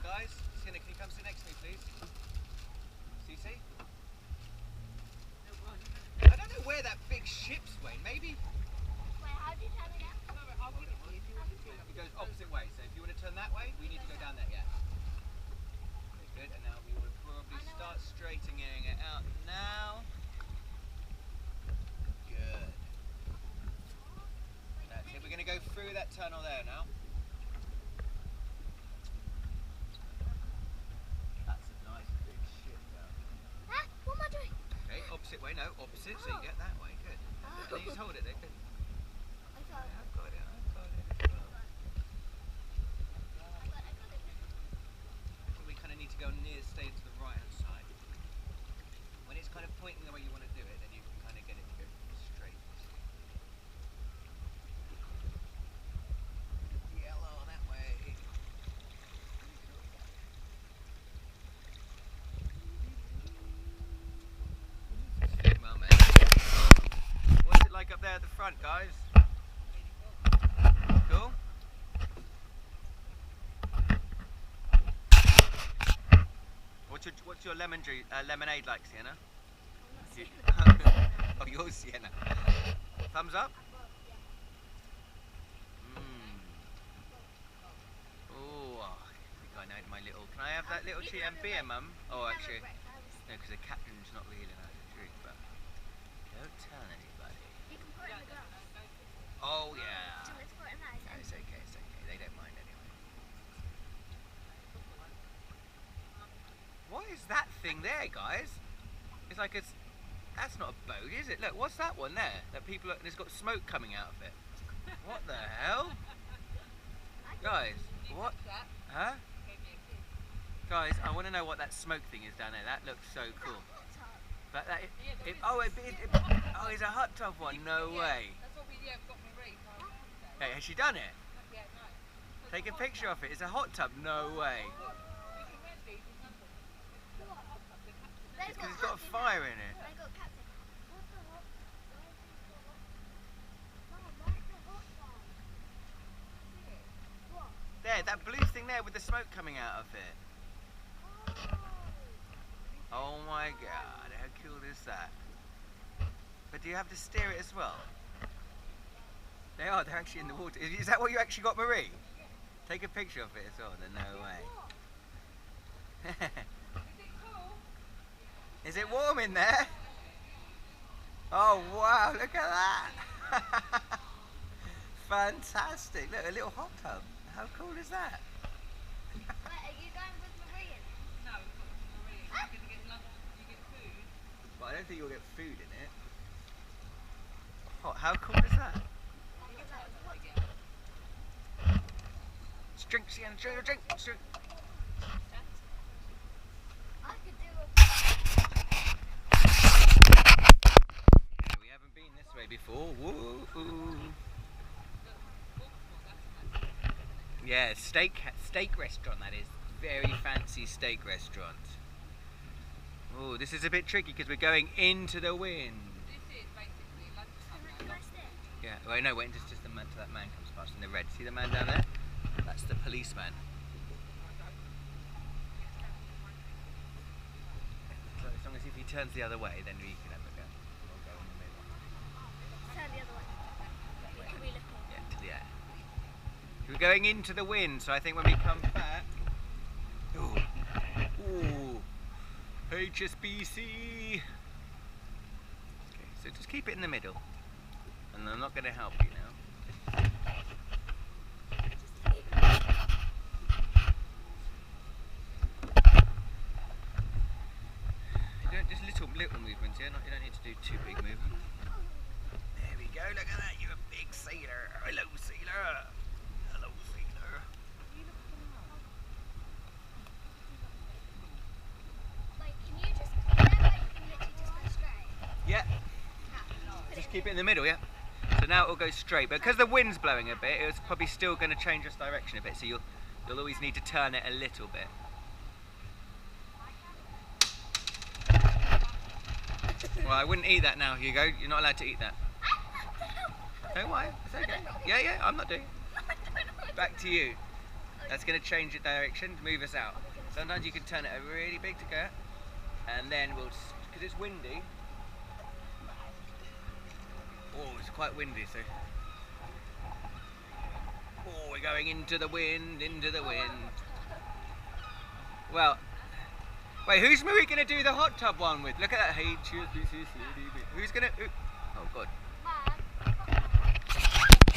guys. Sienna, can you come sit next to me, please? Cece? I don't know where that big ship's going. Maybe. Wait, how do you turn it down? I'll give it to you if you want to. It goes opposite way. So if you want to turn that way, we need to go down there. Yeah. Okay, good. And now we will probably start straightening it out now. Good. That's it. We're going to go through that tunnel there now. That's a nice big ship down there. Ah, what am I doing? Okay, opposite way. No, opposite. So you get that way. Good. And you just hold it there. Good. I got it. I've got it. I've got it as well. I got it. I think we kind of need to go near, stay to the right hand side. When it's kind of pointing the way you want to do it, then you can kind of get it to go straight. Yellow that way. Well, mate. What's it like up there at the front, guys? Cool? What's your lemonade like, Sienna? Oh, yours, Sienna. Thumbs up? Oh, I think I know my little. Can I have that little tea and beer, Mum? Oh, actually, no, because the captain's not really allowed to drink. But don't tell anybody. You can put it in the glass. Oh yeah. So let's put it in that. No, it's okay. It's okay. They don't mind anyway. What is that thing there, guys? It's like it's. That's not a boat, is it? Look, what's that one there? That people. And it's got smoke coming out of it. What the hell? Guys, what? Huh? Guys, I want to know what that smoke thing is down there. That looks so cool. But that, oh, it's a hot tub one. No way. That's what we got Marie. Hey, has she done it? Yeah, no. Take a picture of it. It's a hot tub. No way. Because it's got a fire in it. I got captain. There, that blue thing there with the smoke coming out of it. Oh my god, how cool is that? But do you have to steer it as well? They are, they're actually in the water. Is that what you actually got, Marie? Take a picture of it as well, then no way. Is it warm in there? Oh wow, look at that! Fantastic, look, a little hot tub. How cool is that? Wait, are you going with Marie? No, Marie. You're going to get lunch, you get food. But I don't think you'll get food in it. Oh, how cool is that? Drink, Sienna, drink. I could do Yeah, we haven't been this way before. Woo-hoo. Yeah, steak restaurant that is. Very fancy steak restaurant. Oh, this is a bit tricky because we're going into the wind. This is basically lunchtime. Yeah, well, no, wait, just the man, till that man comes past in the red. See the man down there? That's the policeman. So as long as if he turns the other way, then we can have a go. We'll go in the middle. turn the other way. Can we look in? Yeah, to the air. We're going into the wind, so I think when we come back. Ooh, HSBC. Okay, so just keep it in the middle, and I'm not going to help you now. You don't just little movements here. You don't need to do too big movements. There we go. Look at that. You're a big sailor. Hello, sailor. Hello, sailor. Like, can you just, you know, like, you can literally just go straight? Yeah. Just keep it in the middle, yeah. So now it will go straight, but because the wind's blowing a bit, it's probably still going to change its direction a bit. So you'll always need to turn it a little bit. Well, I wouldn't eat that now, Hugo. You're not allowed to eat that. Don't worry, it's okay. Yeah, I'm not doing it. Back to you. That's going to change the direction to move us out. Sometimes you can turn it really big to go, and then we'll, because it's windy. Oh, it's quite windy, so. Oh, we're going into the wind, into the wind. Well, wait, who's we going to do the hot tub one with? Look at that. Hey, cheers, who's going to? Oh God.